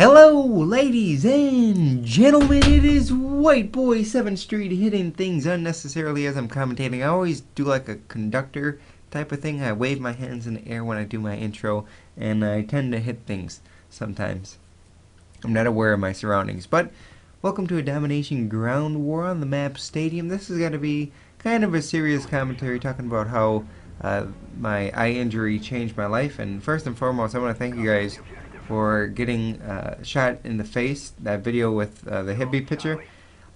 Hello, ladies and gentlemen. It is White Boy 7th Street hitting things unnecessarily as I'm commentating. I always do like a conductor type of thing. I wave my hands in the air when I do my intro, and I tend to hit things sometimes. I'm not aware of my surroundings, but welcome to a Domination Ground War on the map Stadium. This is going to be kind of a serious commentary talking about how my eye injury changed my life. And first and foremost, I want to thank you guys for getting shot in the face, that video with the Hibby picture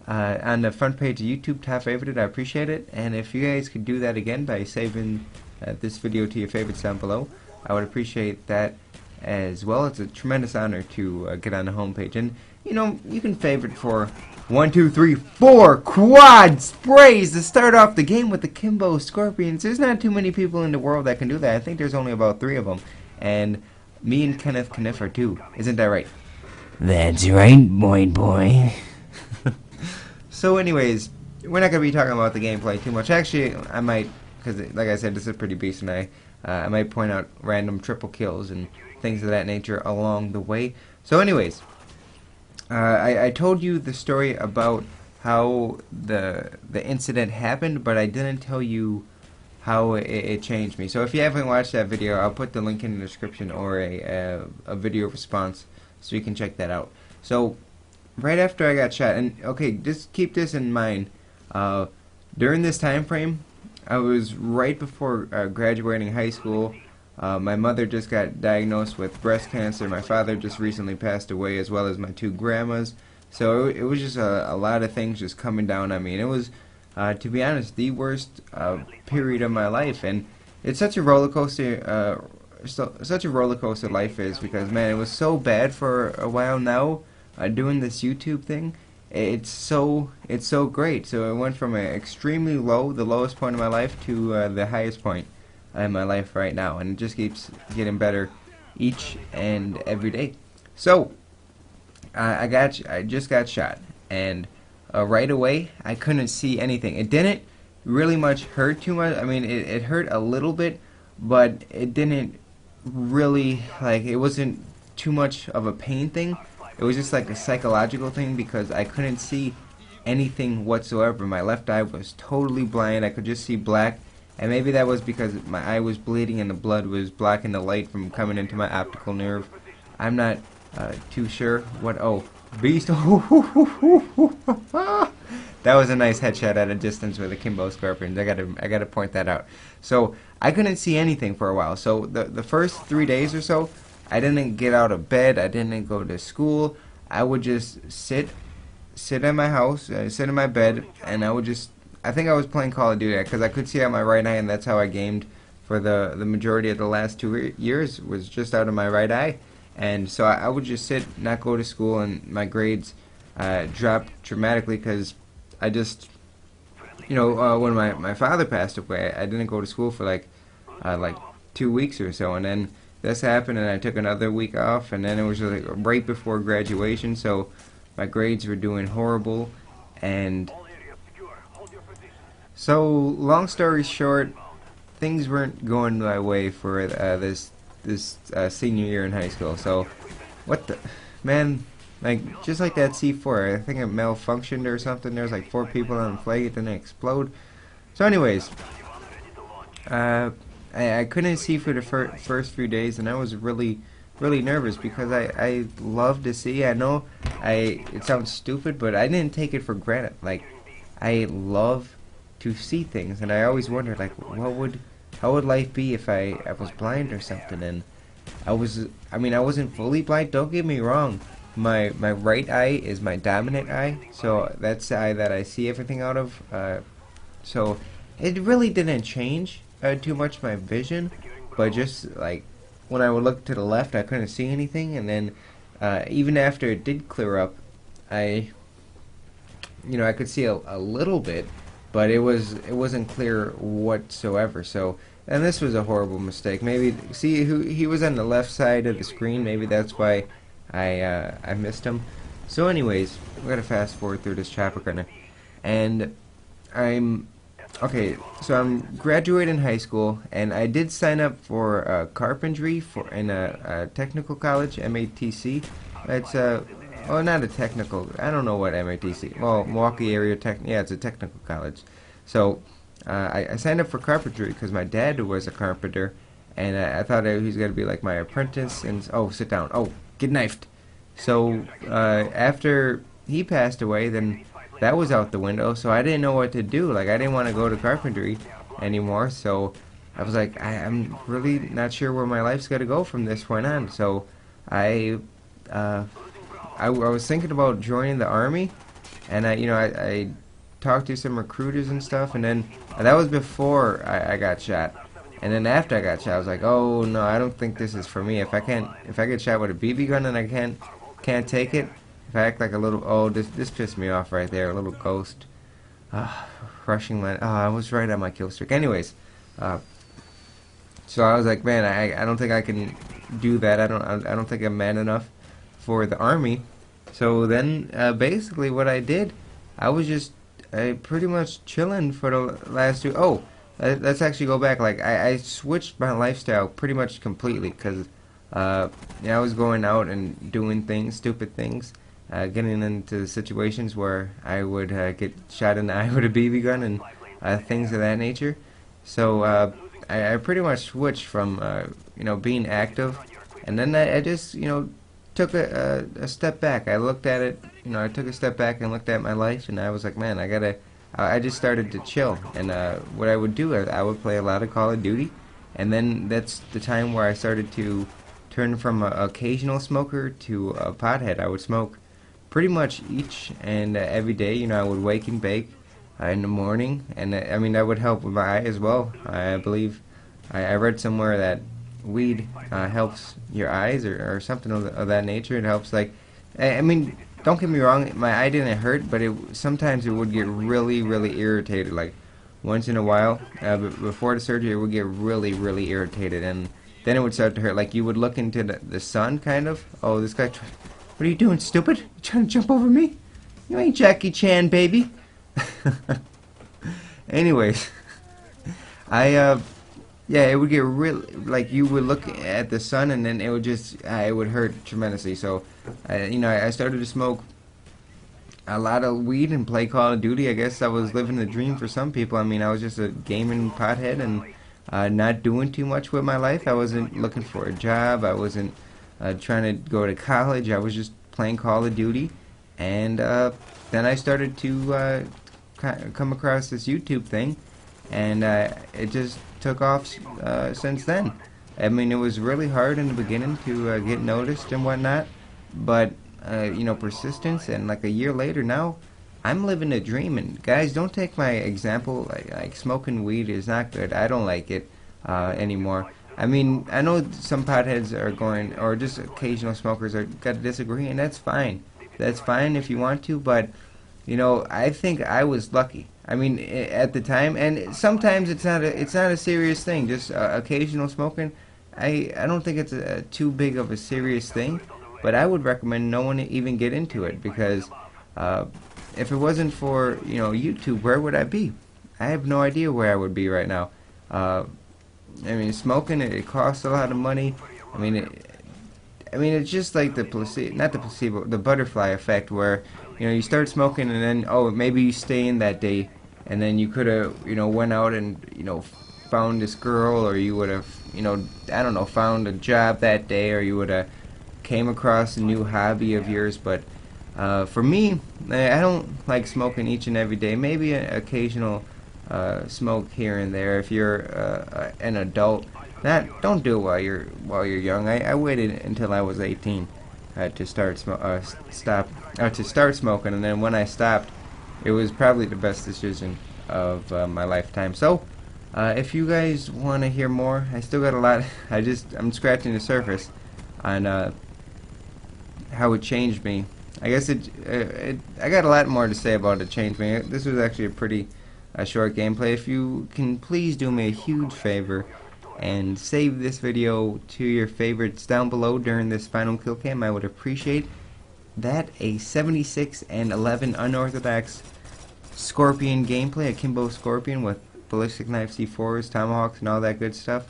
on the front page of YouTube. Top favorited, I appreciate it. And if you guys could do that again by saving this video to your favorites down below, I would appreciate that as well. It's a tremendous honor to get on the homepage. And you know, you can favorite for 1, 2, 3, 4 quad sprays to start off the game with the Kimbo Scorpions. There's not too many people in the world that can do that. I think there's only about 3 of them. And me and Kenneth Kniff are 2. Isn't that right? That's right, boy. So anyways, we're not going to be talking about the gameplay too much. Actually, I might, because like I said, this is pretty beast, and I might point out random triple kills and things of that nature along the way. So anyways, I told you the story about how the incident happened, but I didn't tell you how it changed me. So if you haven't watched that video, I'll put the link in the description, or a video response so you can check that out. So right after I got shot, and okay, just keep this in mind, during this time frame, I was right before graduating high school. My mother just got diagnosed with breast cancer. My father just recently passed away, as well as my 2 grandmas. So it was just a lot of things just coming down on me, and it was, to be honest, the worst period of my life. And it's such a roller coaster, such a roller coaster life is, because man, it was so bad for a while. Now, doing this YouTube thing, it's so great. So it went from an extremely low, the lowest point of my life, to the highest point in my life right now, and it just keeps getting better each and every day. So I just got shot, and right away I couldn't see anything. It didn't really much hurt too much. I mean, it hurt a little bit, but it didn't really, like, it wasn't too much of a pain thing. It was just like a psychological thing, because I couldn't see anything whatsoever. My left eye was totally blind. I could just see black. And maybe that was because my eye was bleeding and the blood was blocking the light from coming into my optical nerve. I'm not too sure what. Oh, beast! That was a nice headshot at a distance with a Kimbo Scorpions. I gotta point that out. So I couldn't see anything for a while. So the first 3 days or so, I didn't get out of bed. I didn't go to school. I would just sit in my house, sit in my bed, and I would just. I think I was playing Call of Duty, because I could see out my right eye, and that's how I gamed for the majority of the last 2 years, was just out of my right eye. And so I would just sit, not go to school, and my grades dropped dramatically, because I just, you know, when my father passed away, I didn't go to school for like 2 weeks or so, and then this happened, and I took another week off, and then it was like right before graduation, so my grades were doing horrible. And so, long story short, things weren't going my way for this senior year in high school. So, what the man? Like, just like that C4, I think it malfunctioned or something. There was like 4 people on the flag. It didn't explode. So, anyways, I couldn't see for the first few days, and I was really nervous, because I love to see. I know it sounds stupid, but I didn't take it for granted. Like, I love to see things, and I always wondered, like, how would life be if I was blind or something. And I wasn't fully blind, don't get me wrong. My right eye is my dominant eye, so that's the eye that I see everything out of. So it really didn't change too much my vision, but just like when I would look to the left, I couldn't see anything. And then even after it did clear up, I could see a little bit, but it wasn't clear whatsoever. So, and this was a horrible mistake. Maybe see who he was on the left side of the screen. Maybe that's why I missed him. So, anyways, we're gonna fast forward through this chapter kinda, and I'm graduating high school, and I did sign up for carpentry in a technical college, MATC. It's well, not a technical. I don't know what MATC. Well, Milwaukee Area Tech. Yeah, it's a technical college. So I signed up for carpentry because my dad was a carpenter, and I thought he was going to be like my apprentice. And oh, sit down. Oh, get knifed. So after he passed away, then that was out the window. So I didn't know what to do. Like I didn't want to go to carpentry anymore. So I was like, I'm really not sure where my life's going to go from this point on. So I, uh, I was thinking about joining the army, and I talked to some recruiters and stuff, and then that was before I got shot. And then after I got shot, I was like, oh no, I don't think this is for me. If I get shot with a BB gun and I can't take it, if I act like a little, oh, this pissed me off right there, a little ghost, rushing my, oh, I was right on my kill streak. Anyways, so I was like, man, I don't think I can do that. I don't think I'm man enough for the army. So then basically what I did, I was just pretty much chilling for the last two. Oh, let's actually go back. Like I switched my lifestyle pretty much completely because I was going out and doing things, stupid things, getting into situations where I would get shot in the eye with a BB gun and things of that nature. So I pretty much switched from being active, and then I just took a step back. I looked at it, I took a step back and looked at my life, and I was like, man, I just started to chill. And what I would do, I would play a lot of Call of Duty, and then that's the time where I started to turn from an occasional smoker to a pothead. I would smoke pretty much each and every day. I would wake and bake in the morning, and I mean that would help with my eye as well. I believe I read somewhere that weed helps your eyes or something of that nature. It helps, like, I mean, don't get me wrong, my eye didn't hurt, but sometimes it would get really, really irritated. Like once in a while, before the surgery, it would get really, really irritated, and then it would start to hurt. Like you would look into the sun, kind of. Oh, this guy, what are you doing, stupid? You trying to jump over me? You ain't Jackie Chan, baby. Anyways, yeah, it would get really, like, you would look at the sun and then it would just, it would hurt tremendously. So, I started to smoke a lot of weed and play Call of Duty. I guess I was living the dream for some people. I mean, I was just a gaming pothead and not doing too much with my life. I wasn't looking for a job. I wasn't trying to go to college. I was just playing Call of Duty. And then I started to come across this YouTube thing, and it just took off since then. I mean, it was really hard in the beginning to get noticed and whatnot, but persistence, and like a year later now, I'm living a dream. And guys, don't take my example. Like smoking weed is not good. I don't like it anymore. I mean, I know some potheads are going, or just occasional smokers are got to disagree, and that's fine. That's fine if you want to, but I think I was lucky. I mean, at the time, and sometimes it's not a serious thing. Just occasional smoking, I don't think it's too big of a serious thing. But I would recommend no one even get into it, because if it wasn't for YouTube, where would I be? I have no idea where I would be right now. I mean, smoking, it costs a lot of money. I mean, it's just like the butterfly effect, where you start smoking and then maybe you stay in that day, and then you could have went out and found this girl, or you would have I don't know, found a job that day, or you would have came across a new hobby of yours. But for me, I don't like smoking each and every day. Maybe an occasional smoke here and there if you're an adult. Don't do it while you're young. I waited until I was 18 to start smoking, and then when I stopped, it was probably the best decision of my lifetime. So if you guys want to hear more, I still got a lot. I'm scratching the surface on how it changed me. I guess I got a lot more to say about it changed me. This was actually a pretty short gameplay. If you can please do me a huge favor and save this video to your favorites down below during this final kill cam, I would appreciate that. A 76 and 11 unorthodox Scorpion gameplay, a Kimbo Scorpion with ballistic knife C4s, tomahawks, and all that good stuff.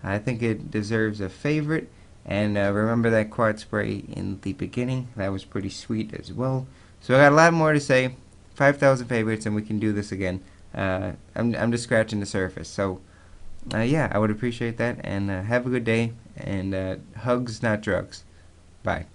I think it deserves a favorite, And remember that quad spray in the beginning. That was pretty sweet as well. So I got a lot more to say. 5,000 favorites, and we can do this again. I'm just scratching the surface. So yeah, I would appreciate that. And have a good day. And hugs, not drugs. Bye.